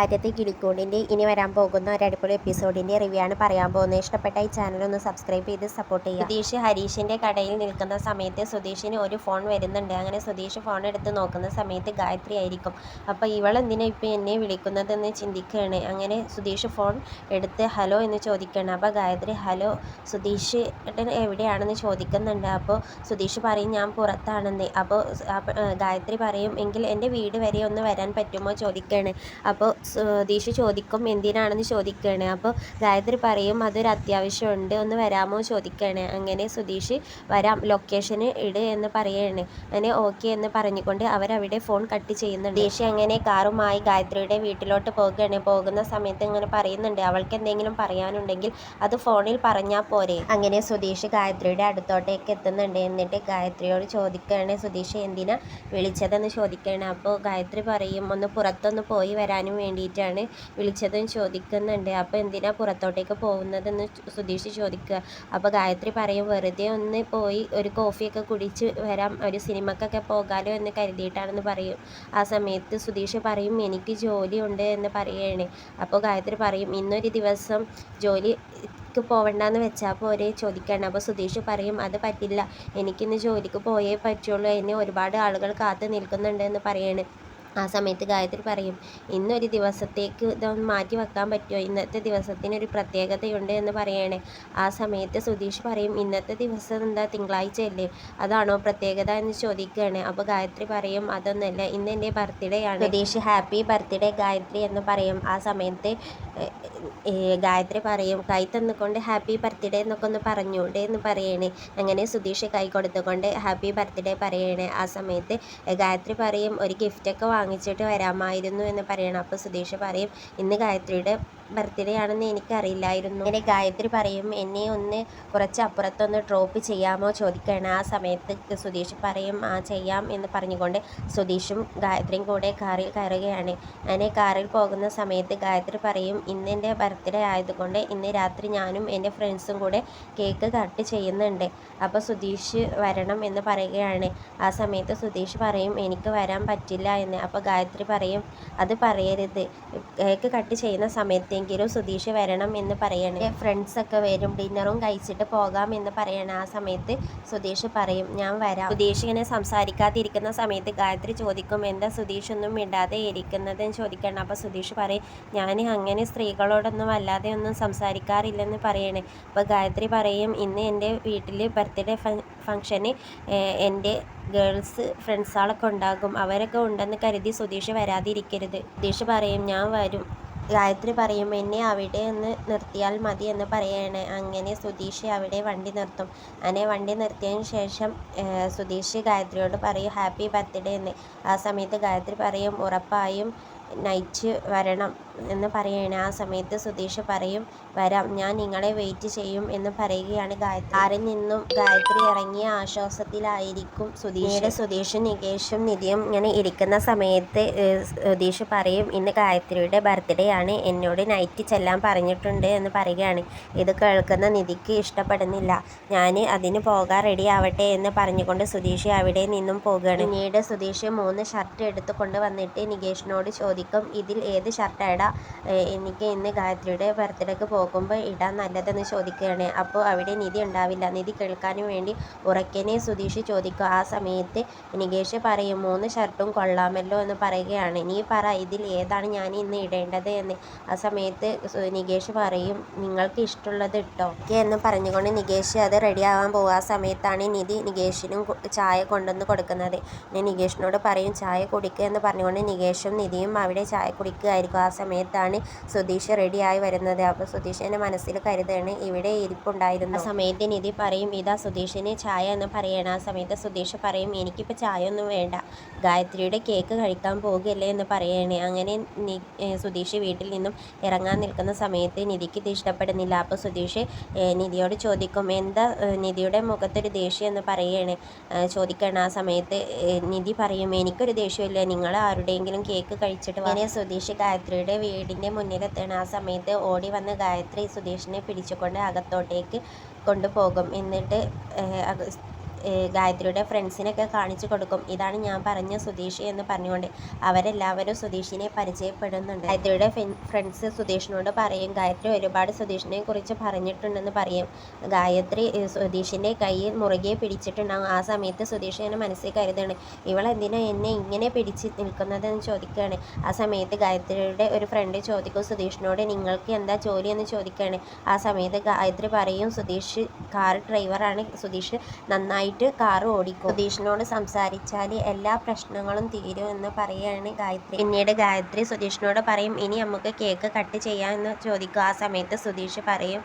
ആദ്യത്തെ കിളിക്കൂടിൻ്റെ ഇനി വരാൻ പോകുന്ന ഒരു അടിപൊളി എപ്പിസോഡിൻ്റെ റിവ്യൂ ആണ് പറയാൻ പോകുന്നത്. ഇഷ്ടപ്പെട്ട ഈ ചാനൽ ഒന്ന് സബ്സ്ക്രൈബ് ചെയ്ത് സപ്പോർട്ട് ചെയ്യുക. സുധീഷ് ഹരീഷിൻ്റെ കടയിൽ നിൽക്കുന്ന സമയത്ത് സുധീഷിന് ഒരു ഫോൺ വരുന്നുണ്ട്. അങ്ങനെ സുധീഷ് ഫോൺ എടുത്ത് നോക്കുന്ന സമയത്ത് ഗായത്രി ആയിരിക്കും. അപ്പോൾ ഇവളെന്തിനാ ഇപ്പോൾ എന്നെ വിളിക്കുന്നതെന്ന് ചിന്തിക്കുകയാണ്. അങ്ങനെ സുധീഷ് ഫോൺ എടുത്ത് ഹലോ എന്ന് ചോദിക്കുകയാണ്. അപ്പോൾ ഗായത്രി ഹലോ സുധീഷ് എവിടെയാണെന്ന് ചോദിക്കുന്നുണ്ട്. അപ്പോൾ സുധീഷ് പറയും ഞാൻ പുറത്താണെന്ന്. അപ്പോൾ ഗായത്രി പറയും എങ്കിൽ എൻ്റെ വീട് വരെ ഒന്ന് വരാൻ പറ്റുമോ ചോദിക്കുകയാണ്. അപ്പോൾ സുധീഷ് ചോദിക്കും എന്തിനാണെന്ന് ചോദിക്കുകയാണ്. അപ്പോൾ ഗായത്രി പറയും അതൊരു അത്യാവശ്യമുണ്ട് ഒന്ന് വരാമോ ചോദിക്കുകയാണ്. അങ്ങനെ സുധീഷ് വരാം ലൊക്കേഷന് ഇട് എന്ന് പറയുകയാണ്. അങ്ങനെ ഓക്കെ എന്ന് പറഞ്ഞുകൊണ്ട് അവരവിടെ ഫോൺ കട്ട് ചെയ്യുന്നുണ്ട്. സുധീഷ് അങ്ങനെ കാറുമായി ഗായത്രിയുടെ വീട്ടിലോട്ട് പോകുകയാണ്. പോകുന്ന സമയത്ത് ഇങ്ങനെ പറയുന്നുണ്ട് അവൾക്ക് എന്തെങ്കിലും പറയാനുണ്ടെങ്കിൽ അത് ഫോണിൽ പറഞ്ഞാൽ പോരെ. അങ്ങനെ സുധീഷ് ഗായത്രിയുടെ അടുത്തോട്ടേക്ക് എത്തുന്നുണ്ട്. എന്നിട്ട് ഗായത്രിയോട് ചോദിക്കുകയാണ് സുധീഷ് എന്തിനാ വിളിച്ചതെന്ന് ചോദിക്കുകയാണ്. അപ്പോൾ ഗായത്രി പറയും ഒന്ന് പുറത്തൊന്ന് പോയി വരാനും വേണ്ടിയിട്ടാണ് വിളിച്ചതെന്ന് ചോദിക്കുന്നുണ്ട്. അപ്പോൾ എന്തിനാ പുറത്തോട്ടേക്ക് പോകുന്നതെന്ന് സുധീഷ് ചോദിക്കുക. അപ്പോൾ ഗായത്രി പറയും വെറുതെ ഒന്ന് പോയി ഒരു കോഫിയൊക്കെ കുടിച്ച് വരാം, ഒരു സിനിമക്കൊക്കെ പോകാലോ എന്ന് കരുതിയിട്ടാണെന്ന് പറയും. ആ സമയത്ത് സുധീഷ് പറയും എനിക്ക് ജോലിയുണ്ട് എന്ന് പറയുകയാണ്. അപ്പോൾ ഗായത്രി പറയും ഇന്നൊരു ദിവസം ജോലിക്ക് പോവണ്ടെന്ന് വെച്ചാൽ പോരെ ചോദിക്കുകയാണ്. അപ്പോൾ സുധീഷ് പറയും അത് പറ്റില്ല, എനിക്കിന്ന് ജോലിക്ക് പോയേ പറ്റുള്ളൂ, എന്നെ ഒരുപാട് ആളുകൾ കാത്തു നിൽക്കുന്നുണ്ട് എന്ന് പറയാണ്. ആ സമയത്ത് ഗായത്രി പറയും ഇന്നൊരു ദിവസത്തേക്ക് ഇതൊന്ന് മാറ്റി വെക്കാൻ പറ്റുമോ, ഇന്നത്തെ ദിവസത്തിനൊരു പ്രത്യേകതയുണ്ട് എന്ന് പറയണേ. ആ സമയത്ത് സുധീഷ് പറയും ഇന്നത്തെ ദിവസം എന്താ തിങ്കളാഴ്ച അല്ലേ, അതാണോ പ്രത്യേകത എന്ന് ചോദിക്കുകയാണ്. അപ്പോൾ ഗായത്രി പറയും അതൊന്നുമല്ല, ഇന്ന് എൻ്റെ ബർത്ത്ഡേ ആണ്. സുധീഷ് ഹാപ്പി ബർത്ത്ഡേ ഗായത്രി എന്ന് പറയും. ആ സമയത്ത് ഗായത്രി പറയും കൈ തന്നുകൊണ്ട് ഹാപ്പി ബർത്ത്ഡേ എന്നൊക്കെ ഒന്ന് പറഞ്ഞൂടെ എന്ന് പറയണേ. അങ്ങനെ സുധീഷ് കൈ കൊടുത്തുകൊണ്ട് ഹാപ്പി ബർത്ത്ഡേ പറയണേ. ആ സമയത്ത് ഗായത്രി പറയും ഒരു ഗിഫ്റ്റൊക്കെ വാങ്ങിച്ചിട്ട് വരാമായിരുന്നു എന്ന് പറയണം. അപ്പോൾ സുധീഷ് പറയും ഇന്ന് ഗായത്രിയുടെ ബർത്ത്ഡേ ആണെന്ന് എനിക്കറിയില്ലായിരുന്നു. അങ്ങനെ ഗായത്രി പറയും എന്നെ ഒന്ന് കുറച്ച് അപ്പുറത്തൊന്ന് ഡ്രോപ്പ് ചെയ്യാമോ ചോദിക്കുകയാണ്. ആ സമയത്ത് സുധീഷ് പറയും ആ ചെയ്യാം എന്ന് പറഞ്ഞുകൊണ്ട് സുധീഷും ഗായത്രിയും കൂടെ കാറിൽ കയറുകയാണ്. അങ്ങനെ കാറിൽ പോകുന്ന സമയത്ത് ഗായത്രി പറയും ഇന്ന് എൻ്റെ ബർത്ത്ഡേ ആയതുകൊണ്ട് ഇന്ന് രാത്രി ഞാനും എൻ്റെ ഫ്രണ്ട്സും കൂടെ കേക്ക് കട്ട് ചെയ്യുന്നുണ്ട്, അപ്പോൾ സുധീഷ് വരണം എന്ന് പറയുകയാണ്. ആ സമയത്ത് സുധീഷ് പറയും എനിക്ക് വരാൻ പറ്റില്ല എന്ന്. അപ്പോൾ ഗായത്രി പറയും അത് പറയരുത്, കേക്ക് കട്ട് ചെയ്യുന്ന സമയത്തെങ്കിലും സുധീഷ് വരണം എന്ന് പറയണേ. ഫ്രണ്ട്സൊക്കെ വരും, ഡിന്നറും കഴിച്ചിട്ട് പോകാം എന്ന് പറയണം. ആ സമയത്ത് സുധീഷ് പറയും ഞാൻ വരാം. സുധീഷ് ഇങ്ങനെ സംസാരിക്കാതിരിക്കുന്ന സമയത്ത് ഗായത്രി ചോദിക്കും എന്താ സുധീഷ് ഒന്നും മിണ്ടാതെ ഇരിക്കുന്നതെന്ന് ചോദിക്കണം. അപ്പോൾ സുധീഷ് പറയും ഞാൻ അങ്ങനെ സ്ത്രീകളോടൊന്നും വല്ലാതെ ഒന്നും സംസാരിക്കാറില്ലെന്ന് പറയണേ. അപ്പോൾ ഗായത്രി പറയും ഇന്ന് എൻ്റെ വീട്ടിൽ ബർത്ത്ഡേ ഫംഗ്ഷന് എൻ്റെ ഗേൾസ് ഫ്രണ്ട്സുകളൊക്കെ ഉണ്ടാകും, അവരൊക്കെ ഉണ്ടെന്ന് കരുതി സുധീഷ് വരാതിരിക്കരുത്. സുധീഷ് പറയും ഞാൻ വരും. ഗായത്രി പറയും എന്നെ അവിടെ ഒന്ന് നിർത്തിയാൽ മതി എന്ന് പറയാണ്. അങ്ങനെ സുധീഷ് അവിടെ വണ്ടി നിർത്തും. അങ്ങനെ വണ്ടി നിർത്തിയതിന് ശേഷം സുധീഷ് ഗായത്രിയോട് പറയും ഹാപ്പി ബർത്ത്ഡേ എന്ന്. ആ സമയത്ത് ഗായത്രി പറയും ഉറപ്പായും നൈറ്റ് വരണം എന്ന് പറയുകയാണ്. ആ സമയത്ത് സുധീഷ് പറയും വരാം, ഞാൻ നിങ്ങളെ വെയിറ്റ് ചെയ്യും എന്ന് പറയുകയാണ് ഗായത്രി. കാറിൽ നിന്നും ഗായത്രി ഇറങ്ങിയ ആശ്വാസത്തിലായിരിക്കും സുധീഷും നികേഷും നിധിയും ഇങ്ങനെ ഇരിക്കുന്ന സമയത്ത് സുധീഷ് പറയും ഇന്ന് ഗായത്രിയുടെ ബർത്ത്ഡേ ആണ്, എന്നോട് നൈറ്റ് ചെല്ലാൻ പറഞ്ഞിട്ടുണ്ട് എന്ന് പറയുകയാണ്. ഇത് കേൾക്കുന്ന നിധിക്ക് ഇഷ്ടപ്പെടുന്നില്ല. ഞാൻ അതിന് പോകാൻ റെഡി ആവട്ടെ എന്ന് പറഞ്ഞുകൊണ്ട് സുധീഷ് അവിടെ നിന്നും പോകുകയാണ്. പിന്നീട് സുധീഷ് 3 ഷർട്ട് എടുത്തു കൊണ്ട് വന്നിട്ട് നികേഷിനോട് ചോദിക്കും ഇതിൽ ഏത് ഷർട്ടാണ് എനിക്ക് ഇന്ന് ഗായത്രിയുടെ ബർത്ത്ഡേക്ക് പോകുമ്പോൾ ഇടാൻ നല്ലതെന്ന് ചോദിക്കുകയാണ്. അപ്പോൾ അവിടെ നിധി ഉണ്ടാവില്ല. നിധി കേൾക്കാനും വേണ്ടി ഉറക്കനെ സുധീഷ് ചോദിക്കും. ആ സമയത്ത് നികേഷ് പറയും 3 ഷർട്ടും കൊള്ളാമല്ലോ എന്ന് പറയുകയാണ്. നീ പറ ഇതിൽ ഏതാണ് ഞാൻ ഇന്ന് ഇടേണ്ടത് എന്ന്. ആ സമയത്ത് നികേഷ് പറയും നിങ്ങൾക്ക് ഇഷ്ടമുള്ളത് ഇട്ടോ എന്ന് പറഞ്ഞുകൊണ്ട് നികേഷ് അത് റെഡിയാവാൻ പോകും. ആ സമയത്താണ് നിധി നികേഷിനും ചായ കൊണ്ടുവന്ന് കൊടുക്കുന്നത്. ഞാൻ നികേഷിനോട് പറയും ചായ കുടിക്കുക എന്ന് പറഞ്ഞുകൊണ്ട് നികേഷും നിധിയും അവിടെ ചായ കുടിക്കുകയായിരിക്കും. ആ സമയത്താണ് സുധീഷ് റെഡിയായി വരുന്നത്. അപ്പോൾ സുധീഷിൻ്റെ മനസ്സിൽ കരുതാണ് ഇവിടെ ഇരിപ്പുണ്ടായിരുന്നു. ആ സമയത്ത് നിധി പറയും ഇതാ സുധീഷിന് ചായ എന്ന് പറയണം. ആ സമയത്ത് സുധീഷ് പറയും എനിക്കിപ്പോൾ ചായ ഒന്നും വേണ്ട, ഗായത്രിയുടെ കേക്ക് കഴിക്കാൻ പോകുകയല്ലേ എന്ന് പറയണേ. അങ്ങനെ സുധീഷ് വീട്ടിൽ നിന്നും ഇറങ്ങാൻ നിൽക്കുന്ന സമയത്ത് നിധിക്ക് ഇത് ഇഷ്ടപ്പെടുന്നില്ല. അപ്പോൾ സുധീഷ് നിധിയോട് ചോദിക്കും എന്താ നിധിയുടെ മുഖത്തൊരു ദേഷ്യം എന്ന് ചോദിക്കണം. ആ സമയത്ത് നിധി പറയും എനിക്കൊരു ദേഷ്യമില്ല, നിങ്ങൾ ആരുടെയെങ്കിലും കേക്ക് കഴിച്ചിട്ട് അങ്ങനെ സുധീഷ് ഗായത്രിയുടെ വീടിൻ്റെ മുന്നിലെത്തണം. ആ സമയത്ത് ഓടി വന്ന് ഗായത്രി സുധീഷിനെ പിടിച്ചുകൊണ്ട് അകത്തോട്ടേക്ക് കൊണ്ടുപോകും. എന്നിട്ട് ഗായത്രിയുടെ ഫ്രണ്ട്സിനൊക്കെ കാണിച്ചു കൊടുക്കും. ഇതാണ് ഞാൻ പറഞ്ഞ സുധീഷ് എന്ന് പറഞ്ഞുകൊണ്ട് അവരെല്ലാവരും സുധീഷിനെ പരിചയപ്പെടുന്നുണ്ട്. ഗായത്രിയുടെ ഫ്രണ്ട്സ് സുധീഷിനോട് പറയും, ഗായത്രി ഒരുപാട് സുധീഷിനെ കുറിച്ച് പറഞ്ഞിട്ടുണ്ടെന്ന് പറയും. ഗായത്രി സുധീഷിൻ്റെ കയ്യിൽ മുറുകെ പിടിച്ചിട്ടുണ്ടാകും. ആ സമയത്ത് സുധീഷ് ഇങ്ങനെ മനസ്സിൽ കരുതാണ്, ഇവളെന്തിനാ എന്നെ ഇങ്ങനെ പിടിച്ച് നിൽക്കുന്നതെന്ന് ചോദിക്കുകയാണ്. ആ സമയത്ത് ഗായത്രിയുടെ ഒരു ഫ്രണ്ട് ചോദിക്കും സുധീഷിനോട്, നിങ്ങൾക്ക് എന്താ ജോലി എന്ന് ചോദിക്കുകയാണ്. ആ സമയത്ത് ഗായത്രി പറയും, സുധീഷ് കാർ ഡ്രൈവറാണ്, സുധീഷ് നന്നായിട്ട് കാർ ഓടിക്കും, സുധീഷിനോട് സംസാരിച്ചാൽ എല്ലാ പ്രശ്നങ്ങളും തീരും എന്ന് പറയുകയാണ് ഗായത്രി. പിന്നീട് ഗായത്രി സുധീഷിനോട് പറയും, ഇനി നമുക്ക് കേക്ക് കട്ട് ചെയ്യാമെന്ന് ചോദിക്കും. ആ സമയത്ത് സുധീഷ് പറയും,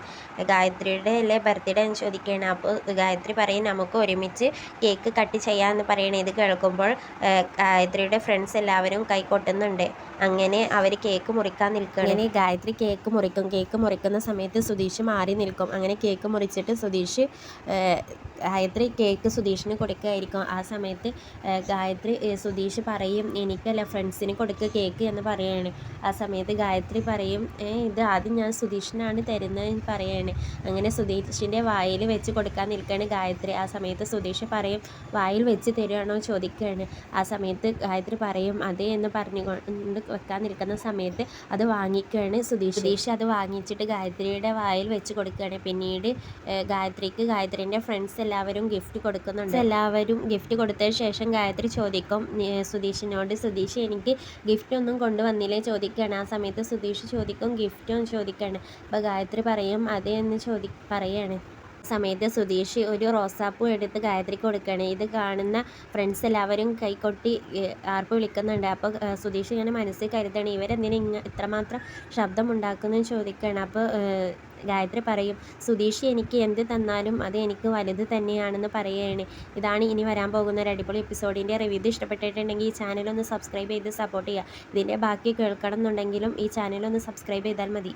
ഗായത്രിയുടെ അല്ലേ ബർത്ത്ഡേ എന്ന് ചോദിക്കുകയാണ്. അപ്പോൾ ഗായത്രി പറയും, നമുക്ക് ഒരുമിച്ച് കേക്ക് കട്ട് ചെയ്യാമെന്ന് പറയണേ. ഇത് കേൾക്കുമ്പോൾ ഗായത്രിയുടെ ഫ്രണ്ട്സ് എല്ലാവരും കൈകൊട്ടുന്നുണ്ട്. അങ്ങനെ അവർ കേക്ക് മുറിക്കാൻ നിൽക്കുകയാണ്. അങ്ങനെ ഗായത്രി കേക്ക് മുറിക്കും. കേക്ക് മുറിക്കുന്ന സമയത്ത് സുധീഷ് മാറി നിൽക്കും. അങ്ങനെ കേക്ക് മുറിച്ചിട്ട് ഗായത്രി കേക്ക് സുധീഷിന് കൊടുക്കുകയായിരിക്കും. ആ സമയത്ത് ഗായത്രി സുധീഷ് പറയും, എനിക്കല്ല ഫ്രണ്ട്സിന് കൊടുക്കുക കേക്ക് എന്ന് പറയുകയാണ്. ആ സമയത്ത് ഗായത്രി പറയും, ഇത് ആദ്യം ഞാൻ സുധീഷിനാണ് തരുന്നതെന്ന് പറയുകയാണ്. അങ്ങനെ സുധീഷിൻ്റെ വായിൽ വെച്ച് കൊടുക്കാൻ നിൽക്കുകയാണ് ഗായത്രി. ആ സമയത്ത് സുധീഷ് പറയും, വായിൽ വെച്ച് തരുവാണോ ചോദിക്കുകയാണ്. ആ സമയത്ത് ഗായത്രി പറയും അതെ എന്ന് പറഞ്ഞുകൊണ്ട് വെക്കാൻ നിൽക്കുന്ന സമയത്ത് അത് വാങ്ങിക്കുകയാണ് സുധീഷ് അത് വാങ്ങിച്ചിട്ട് ഗായത്രിയുടെ വായിൽ വെച്ച് കൊടുക്കുകയാണ്. പിന്നീട് ഗായത്രീൻ്റെ ഫ്രണ്ട്സ് എല്ലാവരും ഗിഫ്റ്റ് കൊടുക്കുന്നുണ്ട്. എല്ലാവരും ഗിഫ്റ്റ് കൊടുത്തതിന് ശേഷം ഗായത്രി ചോദിക്കും സുധീഷിനോട്, സുധീഷ് എനിക്ക് ഗിഫ്റ്റ് ഒന്നും കൊണ്ടുവന്നില്ലേ ചോദിക്കുകയാണ്. ആ സമയത്ത് സുധീഷ് ചോദിക്കും ഗിഫ്റ്റും ചോദിക്കുകയാണ്. അപ്പോൾ ഗായത്രി പറയും അതെ എന്ന് പറയുകയാണ്. സമയത്ത് സുധീഷ് ഒരു റോസാപ്പൂ എടുത്ത് ഗായത്രിക്ക് കൊടുക്കുകയാണ്. ഇത് കാണുന്ന ഫ്രണ്ട്സ് എല്ലാവരും കൈകൊട്ടി ആർപ്പ് വിളിക്കുന്നുണ്ട്. അപ്പോൾ സുധീഷ് ഇങ്ങനെ മനസ്സിൽ കരുതാണ്, ഇവരെന്തിനാ ഇത്രമാത്രം ശബ്ദം ഉണ്ടാക്കുന്നതെന്ന് ചോദിക്കുകയാണ്. അപ്പോൾ ഗായത്രി പറയും, സുധീഷ് എനിക്ക് എന്ത് തന്നാലും അത് എനിക്ക് വലുത് തന്നെയാണെന്ന് പറയുകയാണ്. ഇതാണ് ഇനി വരാൻ പോകുന്ന ഒരു അടിപൊളി എപ്പിസോഡിൻ്റെ റിവ്യൂ. ഇഷ്ടപ്പെട്ടിട്ടുണ്ടെങ്കിൽ ഈ ചാനലൊന്ന് സബ്സ്ക്രൈബ് ചെയ്ത് സപ്പോർട്ട് ചെയ്യുക. ഇതിൻ്റെ ബാക്കി കേൾക്കണം എന്നുണ്ടെങ്കിലും ഈ ചാനലൊന്ന് സബ്സ്ക്രൈബ് ചെയ്താൽ മതി.